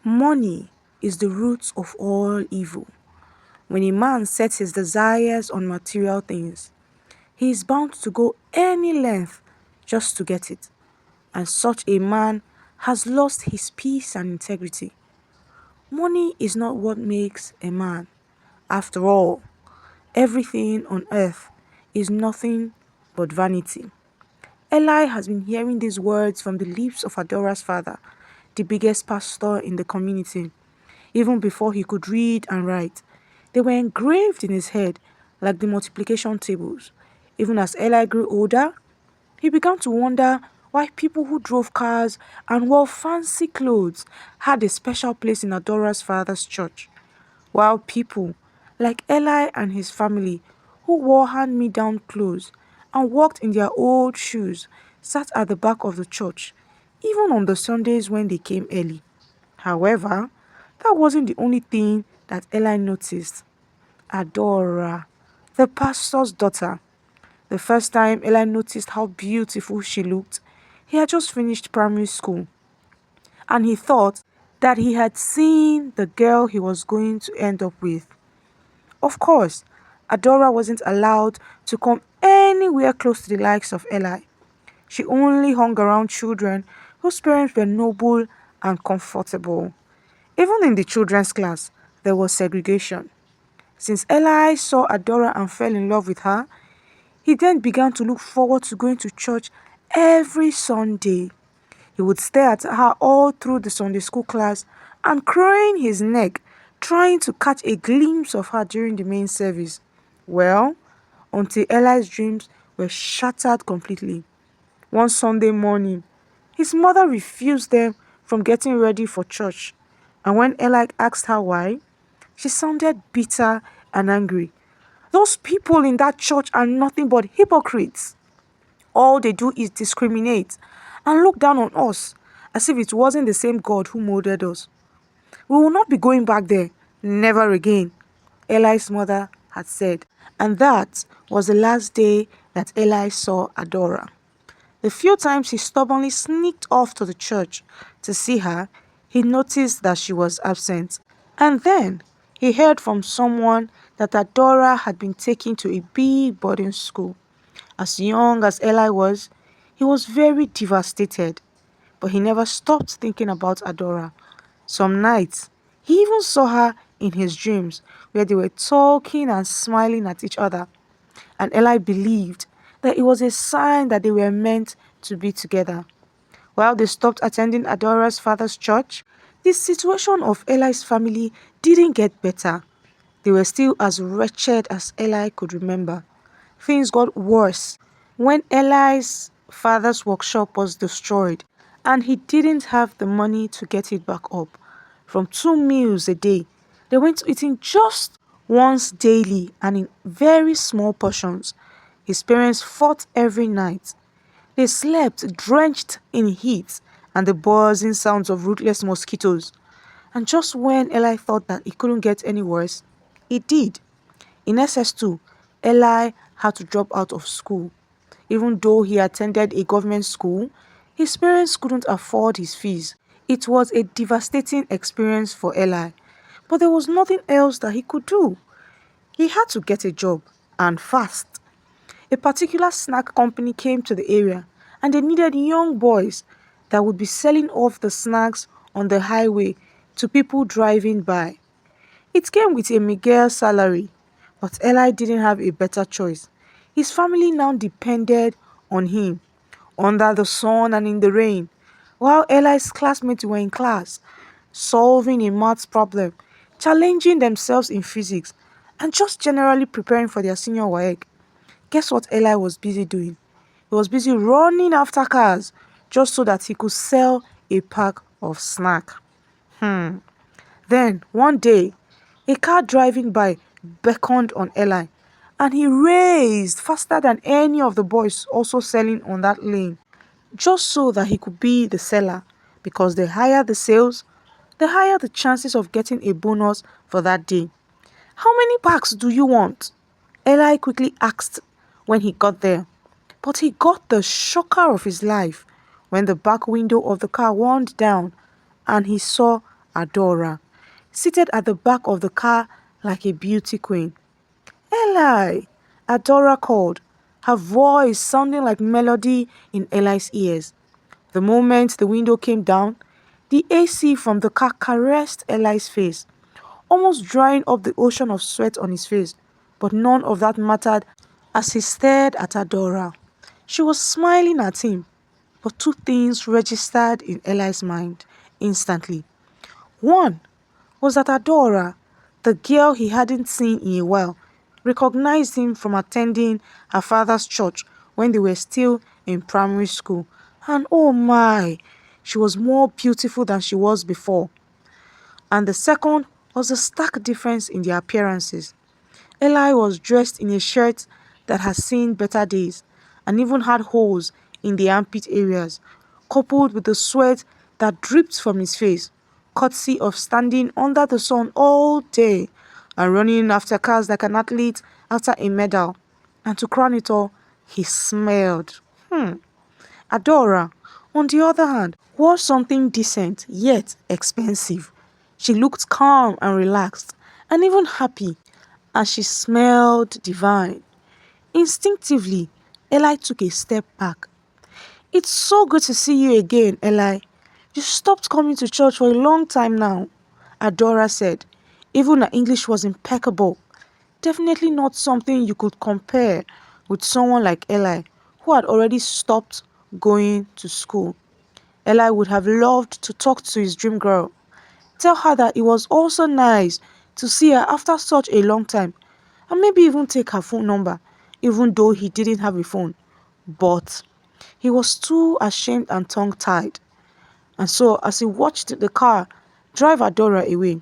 Money is the root of all evil. When a man sets his desires on material things, he is bound to go any length just to get it, and such a man has lost his peace and integrity. Money is not what makes a man. After all, everything on earth is nothing but vanity. Eli has been hearing these words from the lips of Adora's father, the biggest pastor in the community. Even before he could read and write, they were engraved in his head like the multiplication tables. Even as Eli grew older, he began to wonder why people who drove cars and wore fancy clothes had a special place in Adora's father's church, while people like Eli and his family, who wore hand-me-down clothes and walked in their old shoes, sat at the back of the church, even on the Sundays when they came early. However, that wasn't the only thing that Eli noticed. Adora, the pastor's daughter. The first time Eli noticed how beautiful she looked, he had just finished primary school, and he thought that he had seen the girl he was going to end up with. Of course, Adora wasn't allowed to come anywhere close to the likes of Eli. She only hung around children whose parents were noble and comfortable. Even in the children's class, there was segregation. Since Eli saw Adora and fell in love with her, he then began to look forward to going to church every Sunday. He would stare at her all through the Sunday school class and crane his neck, trying to catch a glimpse of her during the main service. Well, until Eli's dreams were shattered completely. One Sunday morning, his mother refused them from getting ready for church, and when Eli asked her why, she sounded bitter and angry. Those people in that church are nothing but hypocrites. All they do is discriminate and look down on us as if it wasn't the same God who molded us. We will not be going back there, never again, Eli's mother had said. And that was the last day that Eli saw Adora. The few times he stubbornly sneaked off to the church to see her, he noticed that she was absent. And then he heard from someone that Adora had been taken to a big boarding school. As young as Eli was, he was very devastated. But he never stopped thinking about Adora. Some nights, he even saw her in his dreams, where they were talking and smiling at each other. And Eli believed that it was a sign that they were meant to be together. While they stopped attending Adora's father's church, the situation of Eli's family didn't get better. They were still as wretched as Eli could remember. Things got worse when Eli's father's workshop was destroyed and he didn't have the money to get it back up. From 2 meals a day, they went to eating just once daily and in very small portions. His parents fought every night. They slept drenched in heat and the buzzing sounds of ruthless mosquitoes. And just when Eli thought that it couldn't get any worse, it did. In SS2, Eli had to drop out of school. Even though he attended a government school, his parents couldn't afford his fees. It was a devastating experience for Eli, but there was nothing else that he could do. He had to get a job, and fast. A particular snack company came to the area, and they needed young boys that would be selling off the snacks on the highway to people driving by. It came with a meager salary, but Eli didn't have a better choice. His family now depended on him, under the sun and in the rain, while Eli's classmates were in class, solving a maths problem, challenging themselves in physics, and just generally preparing for their senior work. Guess what Eli was busy doing? He was busy running after cars just so that he could sell a pack of snack. Then, one day, a car driving by beckoned on Eli, and he raced faster than any of the boys also selling on that lane, just so that he could be the seller, because the higher the sales, the higher the chances of getting a bonus for that day. "How many packs do you want?" Eli quickly asked when he got there. But he got the shocker of his life when the back window of the car wound down and he saw Adora, seated at the back of the car like a beauty queen. Eli! Adora called, her voice sounding like melody in Eli's ears. The moment the window came down, the AC from the car caressed Eli's face, almost drying up the ocean of sweat on his face. But none of that mattered as he stared at Adora. She was smiling at him, but two things registered in Eli's mind instantly. One was that Adora, the girl he hadn't seen in a while, recognized him from attending her father's church when they were still in primary school. And oh my, she was more beautiful than she was before. And the second was the stark difference in their appearances. Eli was dressed in a shirt that had seen better days and even had holes in the armpit areas, coupled with the sweat that dripped from his face, courtesy of standing under the sun all day and running after cars like an athlete after a medal. And to crown it all, he smelled. Adora, on the other hand, wore something decent yet expensive. She looked calm and relaxed, and even happy, and she smelled divine. Instinctively, Eli took a step back. "It's so good to see you again, Eli. You stopped coming to church for a long time now," Adora said. Even her English was impeccable. Definitely not something you could compare with someone like Eli, who had already stopped going to school. Eli would have loved to talk to his dream girl, tell her that it was also nice to see her after such a long time, and maybe even take her phone number, even though he didn't have a phone. But he was too ashamed and tongue-tied. And so, as he watched the car drive Adora away,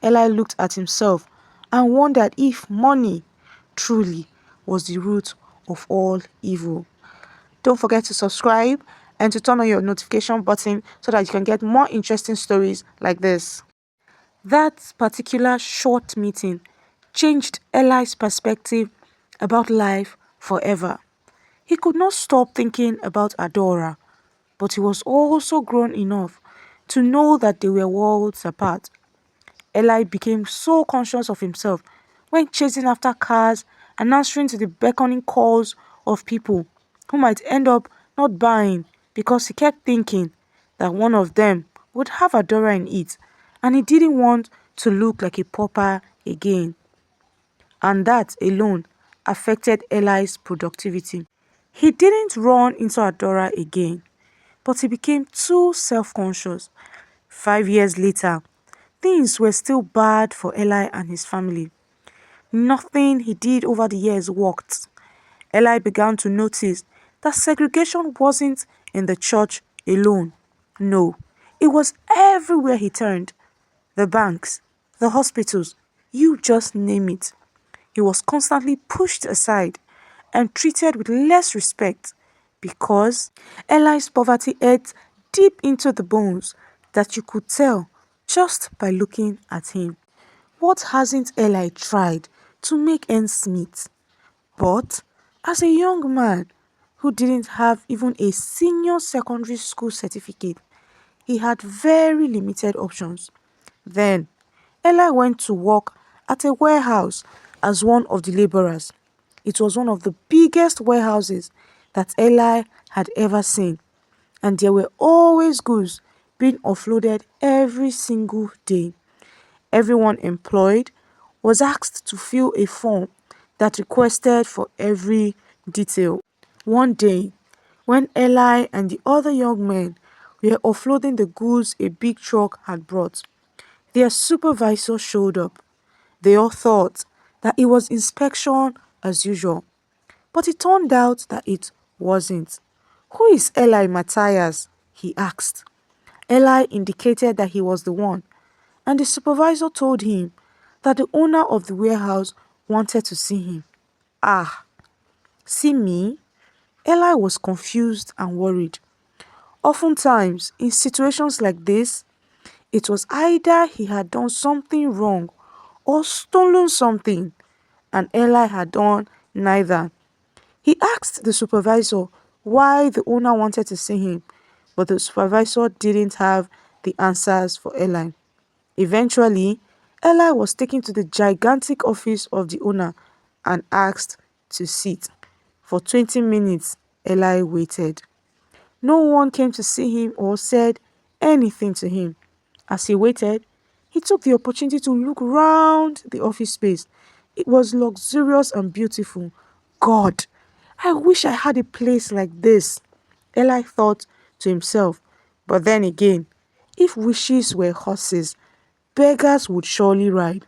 Eli looked at himself and wondered if money truly was the root of all evil. Don't forget to subscribe and to turn on your notification button so that you can get more interesting stories like this. That particular short meeting changed Eli's perspective about life forever. He could not stop thinking about Adora, but he was also grown enough to know that they were worlds apart. Eli became so conscious of himself when chasing after cars and answering to the beckoning calls of people who might end up not buying because he kept thinking that one of them would have Adora in it and he didn't want to look like a pauper again. And that alone affected Eli's productivity. He didn't run into Adora again, but he became too self-conscious. 5 years later, things were still bad for Eli and his family. Nothing he did over the years worked. Eli began to notice that segregation wasn't in the church alone. No, it was everywhere he turned. The banks, the hospitals, you just name it. He was constantly pushed aside and treated with less respect because Eli's poverty ate deep into the bones that you could tell just by looking at him. What hasn't Eli tried to make ends meet? But as a young man who didn't have even a senior secondary school certificate, he had very limited options. Then, Eli went to work at a warehouse as one of the laborers. It was one of the biggest warehouses that Eli had ever seen, and there were always goods being offloaded every single day. Everyone employed was asked to fill a form that requested for every detail. One day, when Eli and the other young men were offloading the goods a big truck had brought, their supervisor showed up. They all thought that it was inspection as usual, but it turned out that it wasn't. "Who is Eli Matthias?" he asked. Eli indicated that he was the one, and the supervisor told him that the owner of the warehouse wanted to see him. "Ah, see me?" Eli was confused and worried. Oftentimes, in situations like this, it was either he had done something wrong or stolen something, and Eli had done neither. He asked the supervisor why the owner wanted to see him, but the supervisor didn't have the answers for Eli. Eventually, Eli was taken to the gigantic office of the owner and asked to sit. For 20 minutes, Eli waited. No one came to see him or said anything to him. As he waited, he took the opportunity to look round the office space. It was luxurious and beautiful. God, I wish I had a place like this, Eli thought to himself. But then again, if wishes were horses, beggars would surely ride.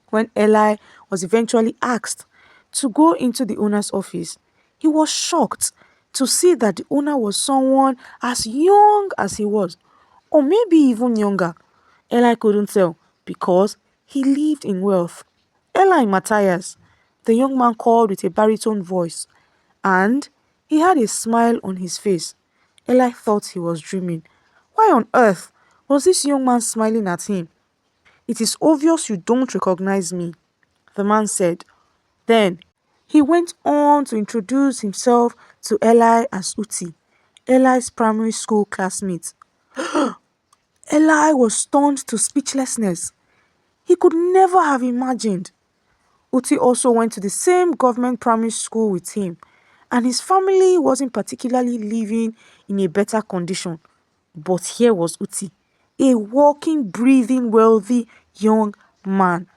When Eli was eventually asked to go into the owner's office, he was shocked to see that the owner was someone as young as he was, or maybe even younger. Eli couldn't tell because he lived in wealth. Eli Matthias, the young man called with a baritone voice, and he had a smile on his face. Eli thought he was dreaming. Why on earth was this young man smiling at him? It is obvious you don't recognize me, the man said. Then he went on to introduce himself to Eli as Uti, Eli's primary school classmate. Eli was stunned to speechlessness. He could never have imagined. Uti also went to the same government primary school with him, and his family wasn't particularly living in a better condition. But here was Uti, a walking, breathing, wealthy young man.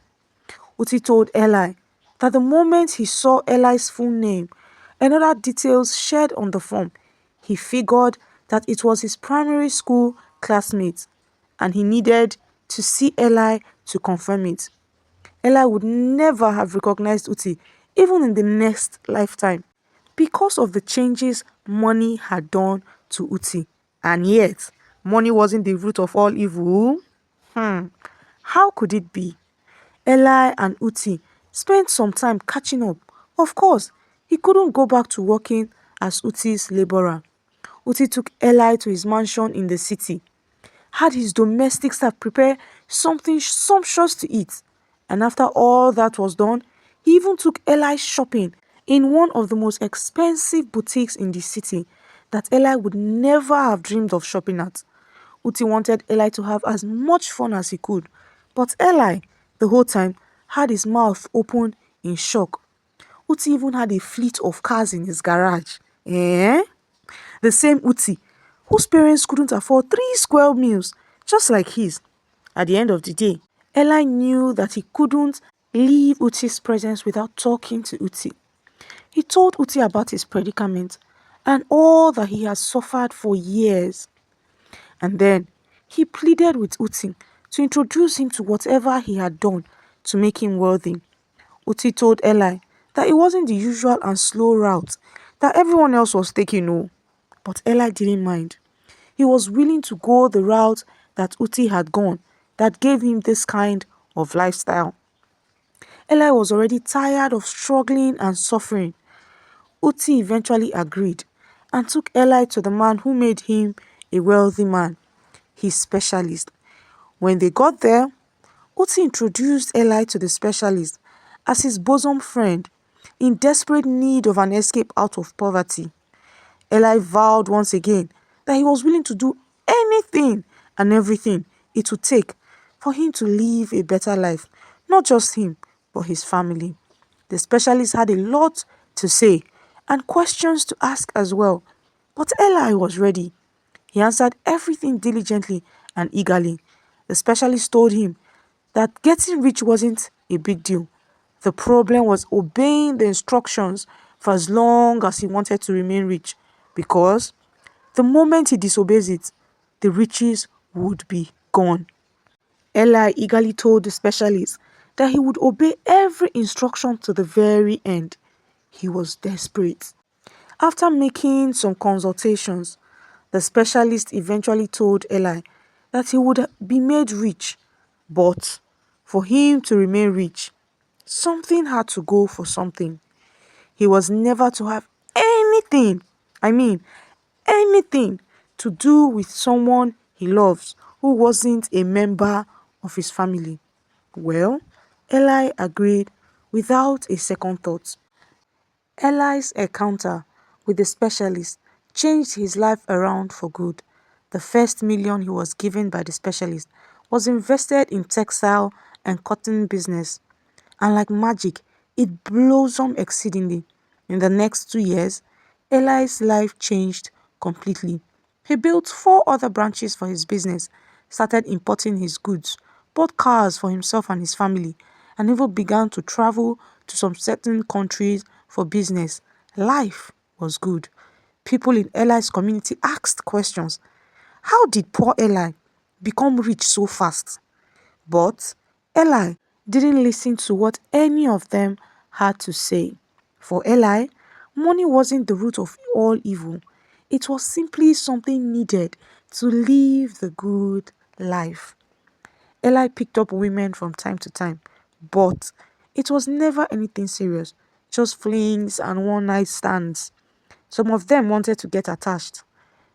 Uti told Eli that the moment he saw Eli's full name and other details shared on the form, he figured that it was his primary school classmate, and he needed to see Eli to confirm it. Eli would never have recognized Uti, even in the next lifetime, because of the changes money had done to Uti. And yet, money wasn't the root of all evil. How could it be? Eli and Uti spent some time catching up. Of course, he couldn't go back to working as Uti's laborer. Uti took Eli to his mansion in the city, had his domestic staff prepare something sumptuous to eat. And after all that was done, he even took Eli shopping in one of the most expensive boutiques in the city that Eli would never have dreamed of shopping at. Uti wanted Eli to have as much fun as he could, but Eli, the whole time, had his mouth open in shock. Uti even had a fleet of cars in his garage. Eh? The same Uti, whose parents couldn't afford 3 square meals, just like his. At the end of the day, Eli knew that he couldn't leave Uti's presence without talking to Uti. He told Uti about his predicament and all that he had suffered for years. And then he pleaded with Uti to introduce him to whatever he had done to make him worthy. Uti told Eli that it wasn't the usual and slow route that everyone else was taking, no. But Eli didn't mind. He was willing to go the route that Uti had gone that gave him this kind of lifestyle. Eli was already tired of struggling and suffering. Uti eventually agreed and took Eli to the man who made him a wealthy man, his specialist. When they got there, Uti introduced Eli to the specialist as his bosom friend in desperate need of an escape out of poverty. Eli vowed once again that he was willing to do anything and everything it would take for him to live a better life, not just him, but his family. The specialist had a lot to say and questions to ask as well, but Eli was ready. He answered everything diligently and eagerly. The specialist told him that getting rich wasn't a big deal. The problem was obeying the instructions for as long as he wanted to remain rich, because the moment he disobeys it, the riches would be gone. Eli eagerly told the specialist that he would obey every instruction to the very end. He was desperate. After making some consultations, the specialist eventually told Eli that he would be made rich, but for him to remain rich, something had to go for something. He was never to have anything, I mean anything, to do with someone he loves who wasn't a member of his family. Well, Eli agreed without a second thought. Eli's encounter with the specialist changed his life around for good. The first million he was given by the specialist was invested in textile and cotton business, and like magic, it blossomed exceedingly. In the next 2 years, Eli's life changed completely. He built four other branches for his business, started importing his goods, bought cars for himself and his family, and even began to travel to some certain countries for business. Life was good. People in Eli's community asked questions. How did poor Eli become rich so fast? But Eli didn't listen to what any of them had to say. For Eli, money wasn't the root of all evil. It was simply something needed to live the good life. Eli picked up women from time to time, but it was never anything serious, just flings and one night stands. Some of them wanted to get attached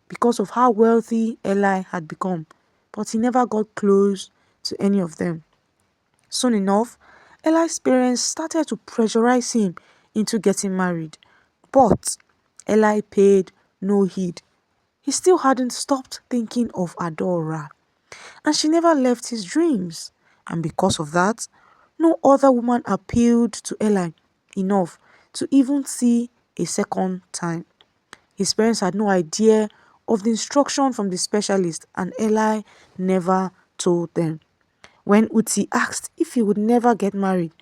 because of how wealthy Eli had become, but he never got close to any of them. Soon enough, Eli's parents started to pressurize him into getting married. But Eli paid no heed. He still hadn't stopped thinking of Adora, and she never left his dreams. And because of that, no other woman appealed to Eli enough to even see a second time. His parents had no idea of the instruction from the specialist, and Eli never told them. When Uti asked if he would never get married,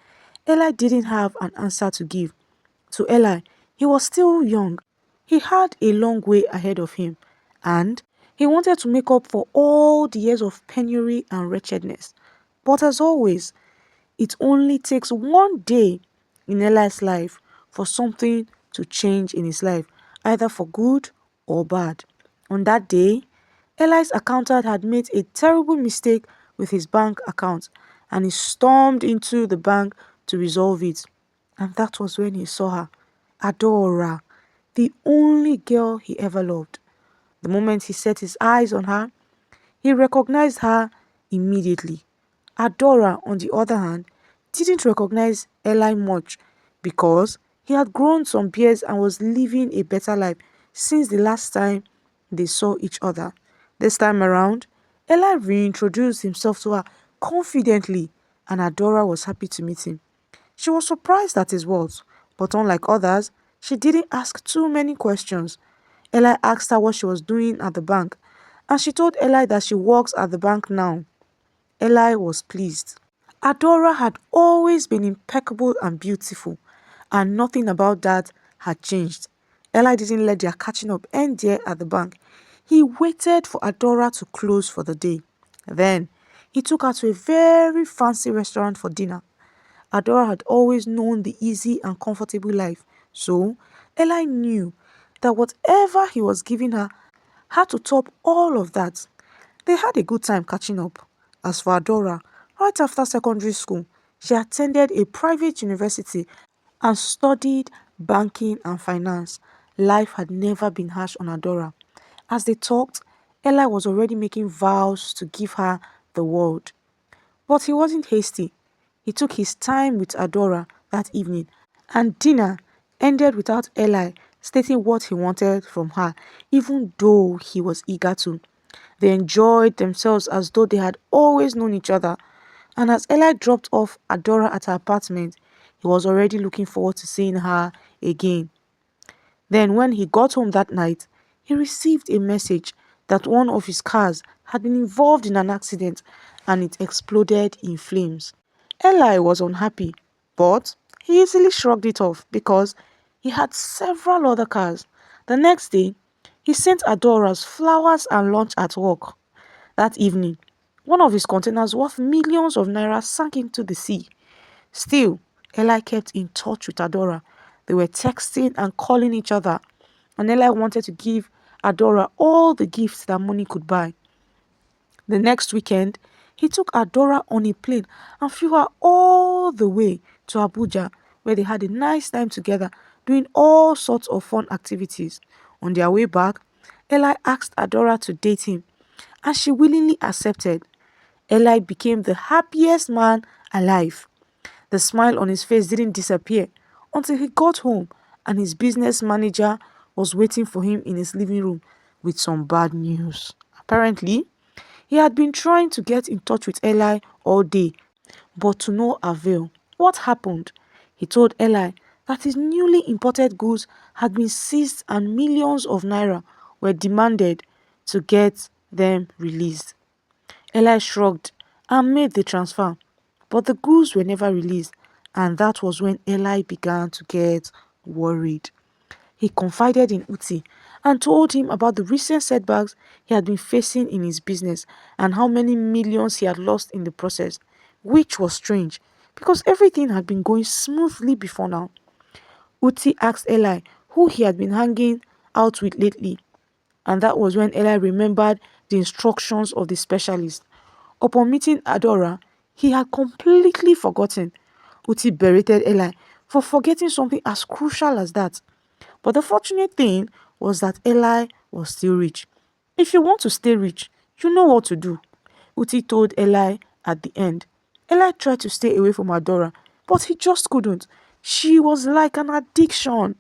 Eli didn't have an answer to give. To Eli, he was still young. He had a long way ahead of him, and he wanted to make up for all the years of penury and wretchedness. But as always, it only takes one day in Eli's life for something to change in his life, either for good or bad. On that day, Eli's accountant had made a terrible mistake with his bank account, and he stormed into the bank to resolve it. And that was when he saw her, Adora, the only girl he ever loved. The moment he set his eyes on her, he recognized her immediately. Adora, on the other hand, didn't recognize Eli much because he had grown some beards and was living a better life since the last time they saw each other. This time around, Eli reintroduced himself to her confidently, and Adora was happy to meet him. She was surprised at his words, but unlike others, she didn't ask too many questions. Eli asked her what she was doing at the bank, and she told Eli that she works at the bank now. Eli was pleased. Adora had always been impeccable and beautiful, and nothing about that had changed. Eli didn't let their catching up end there at the bank. He waited for Adora to close for the day. Then, he took her to a very fancy restaurant for dinner. Adora had always known the easy and comfortable life, so Eli knew that whatever he was giving her had to top all of that. They had a good time catching up. As for Adora, right after secondary school, she attended a private university and studied banking and finance. Life had never been harsh on Adora. As they talked, Eli was already making vows to give her the world. But he wasn't hasty. He took his time with Adora that evening, and dinner ended without Eli stating what he wanted from her, even though he was eager to. They enjoyed themselves as though they had always known each other, and as Eli dropped off Adora at her apartment, he was already looking forward to seeing her again. Then, when he got home that night, he received a message that one of his cars had been involved in an accident and it exploded in flames. Eli was unhappy, but he easily shrugged it off because he had several other cars. The next day, he sent Adora's flowers and lunch at work. That evening, one of his containers worth millions of naira sank into the sea. Still, Eli kept in touch with Adora. They were texting and calling each other, and Eli wanted to give Adora all the gifts that money could buy. The next weekend, he took Adora on a plane and flew her all the way to Abuja, where they had a nice time together, doing all sorts of fun activities. On their way back, Eli asked Adora to date him, and she willingly accepted. Eli became the happiest man alive. The smile on his face didn't disappear until he got home and his business manager was waiting for him in his living room with some bad news. Apparently, He had been trying to get in touch with Eli all day, but to no avail. What happened? He told Eli that his newly imported goods had been seized and millions of naira were demanded to get them released. Eli shrugged and made the transfer, but the goods were never released, and that was when Eli began to get worried. He confided in Uti and told him about the recent setbacks he had been facing in his business and how many millions he had lost in the process, which was strange because everything had been going smoothly before now. Uti asked Eli who he had been hanging out with lately, and that was when Eli remembered the instructions of the specialist. Upon meeting Adora, he had completely forgotten. Uti berated Eli for forgetting something as crucial as that. But the fortunate thing was that Eli was still rich. If you want to stay rich, you know what to do, Uti told Eli at the end. Eli tried to stay away from Adora, but he just couldn't. She was like an addiction.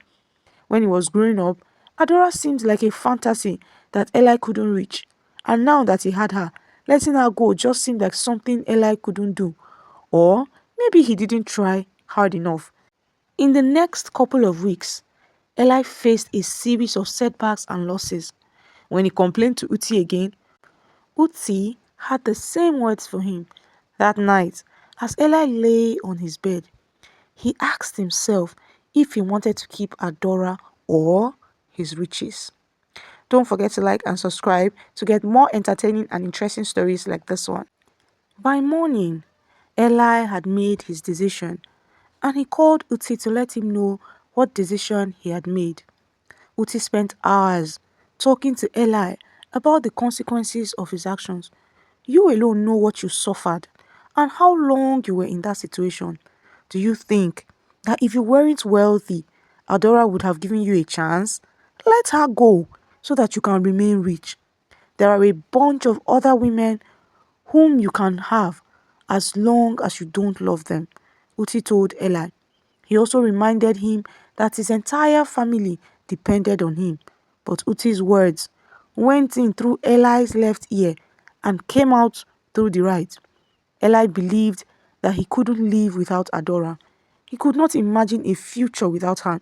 When he was growing up, Adora seemed like a fantasy that Eli couldn't reach. And now that he had her, letting her go just seemed like something Eli couldn't do. Or maybe he didn't try hard enough. In the next couple of weeks, Eli faced a series of setbacks and losses. When he complained to Uti again, Uti had the same words for him. That night, as Eli lay on his bed, he asked himself if he wanted to keep Adora or his riches. Don't forget to like and subscribe to get more entertaining and interesting stories like this one. By morning, Eli had made his decision and he called Uti to let him know what decision he had made. Uti spent hours talking to Eli about the consequences of his actions. You alone know what you suffered and how long you were in that situation. Do you think that if you weren't wealthy, Adora would have given you a chance? Let her go so that you can remain rich. There are a bunch of other women whom you can have as long as you don't love them, Uti told Eli. He also reminded him that his entire family depended on him. But Uti's words went in through Eli's left ear and came out through the right. Eli believed that he couldn't live without Adora. He could not imagine a future without her.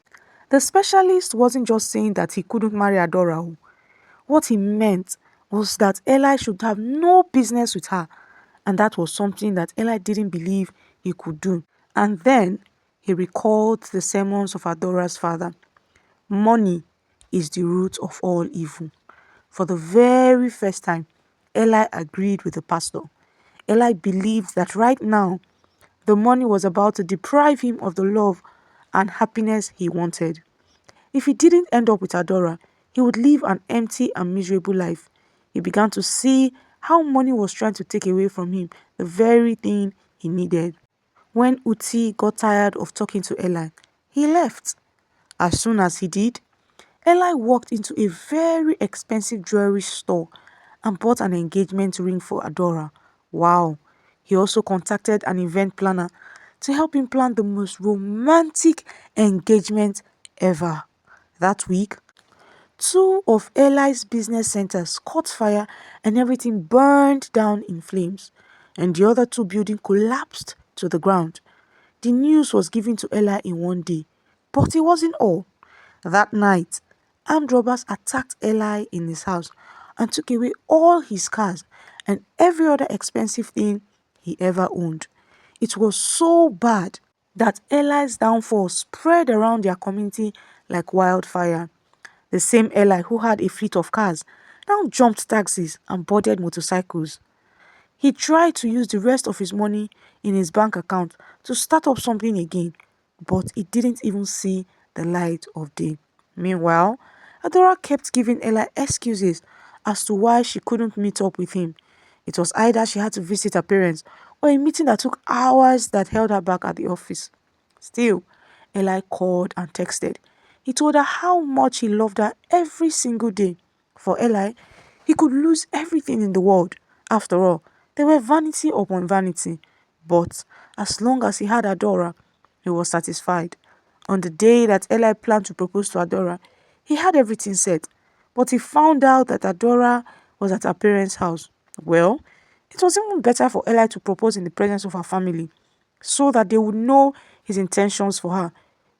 The specialist wasn't just saying that he couldn't marry Adora. What he meant was that Eli should have no business with her, and that was something that Eli didn't believe he could do. And then he recalled the sermons of Adora's father. Money is the root of all evil. For the very first time, Eli agreed with the pastor. Eli believed that right now, the money was about to deprive him of the love and happiness he wanted. If he didn't end up with Adora, he would live an empty and miserable life. He began to see how money was trying to take away from him the very thing he needed. When Uti got tired of talking to Eli, he left. As soon as he did, Eli walked into a very expensive jewelry store and bought an engagement ring for Adora. Wow! He also contacted an event planner to help him plan the most romantic engagement ever. That week, two of Eli's business centers caught fire and everything burned down in flames, and the other two buildings collapsed to the ground. The news was given to Eli in one day, but it wasn't all. That night, armed robbers attacked Eli in his house and took away all his cars and every other expensive thing he ever owned. It was so bad that Eli's downfall spread around their community like wildfire. The same Eli who had a fleet of cars now jumped taxis and boarded motorcycles. He tried to use the rest of his money in his bank account to start up something again, but it didn't even see the light of day. Meanwhile, Adora kept giving Ella excuses as to why she couldn't meet up with him. It was either she had to visit her parents or a meeting that took hours that held her back at the office. Still, Eli called and texted. He told her how much he loved her every single day. For Eli, he could lose everything in the world. After all, they were vanity upon vanity. But as long as he had Adora, he was satisfied. On the day that Eli planned to propose to Adora, he had everything set. But he found out that Adora was at her parents' house. Well, it was even better for Eli to propose in the presence of her family so that they would know his intentions for her.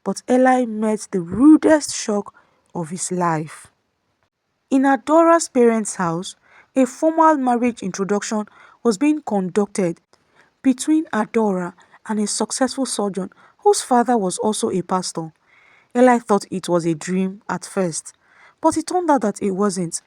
But Eli met the rudest shock of his life. In Adora's parents' house, a formal marriage introduction was being conducted between Adora and a successful surgeon whose father was also a pastor. Eli thought it was a dream at first, but it turned out that it wasn't.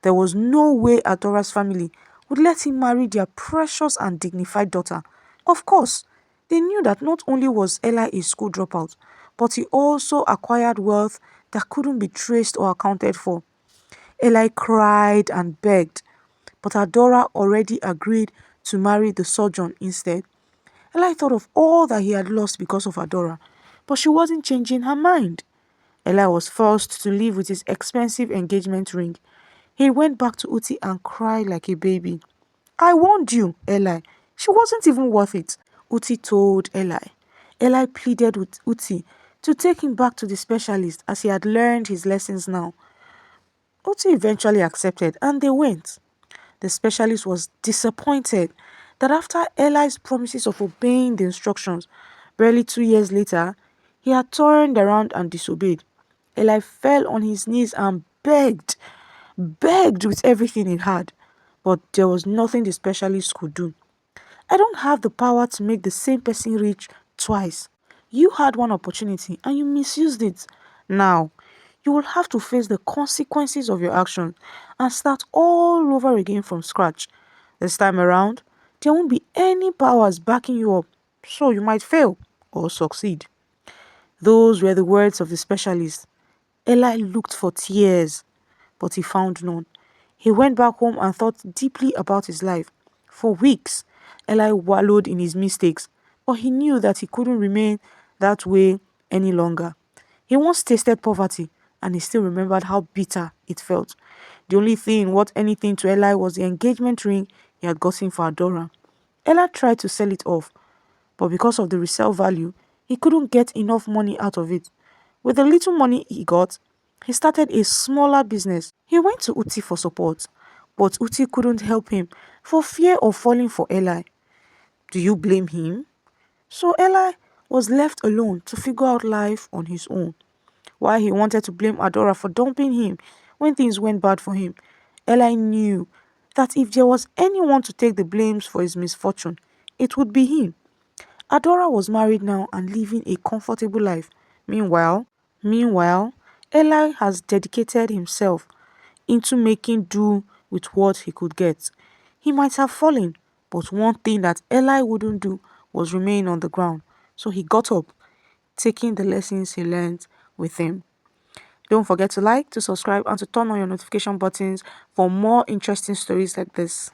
There was no way Adora's family would let him marry their precious and dignified daughter. Of course, they knew that not only was Eli a school dropout, but he also acquired wealth that couldn't be traced or accounted for. Eli cried and begged, but Adora already agreed to marry the surgeon instead. Eli thought of all that he had lost because of Adora, but she wasn't changing her mind. Eli was forced to leave with his expensive engagement ring. He went back to Uti and cried like a baby. I warned you, Eli. She wasn't even worth it, Uti told Eli. Eli pleaded with Uti to take him back to the specialist as he had learned his lessons now. Uti eventually accepted and they went. The specialist was disappointed that after Eli's promises of obeying the instructions, barely 2 years later, he had turned around and disobeyed. Eli fell on his knees and begged with everything he had, but there was nothing the specialist could do. I don't have the power to make the same person rich twice. You had one opportunity and you misused it. Now, you will have to face the consequences of your actions and start all over again from scratch. This time around, there won't be any powers backing you up, so you might fail or succeed. Those were the words of the specialist. Eli looked for tears, but he found none. He went back home and thought deeply about his life. For weeks, Eli wallowed in his mistakes, but he knew that he couldn't remain that way any longer. He once tasted poverty, and he still remembered how bitter it felt. The only thing worth anything to Eli was the engagement ring he had gotten for Adora. Eli tried to sell it off, but because of the resale value, he couldn't get enough money out of it. With the little money he got, he started a smaller business. He went to Uti for support, but Uti couldn't help him for fear of falling for Eli. Do you blame him? So Eli was left alone to figure out life on his own. While he wanted to blame Adora for dumping him when things went bad for him, Eli knew that if there was anyone to take the blames for his misfortune, it would be him. Adora was married now and living a comfortable life. Meanwhile, Eli has dedicated himself into making do with what he could get. He might have fallen, but one thing that Eli wouldn't do was remain on the ground. So he got up, taking the lessons he learned with him. Don't forget to like, to subscribe, and to turn on your notification buttons for more interesting stories like this.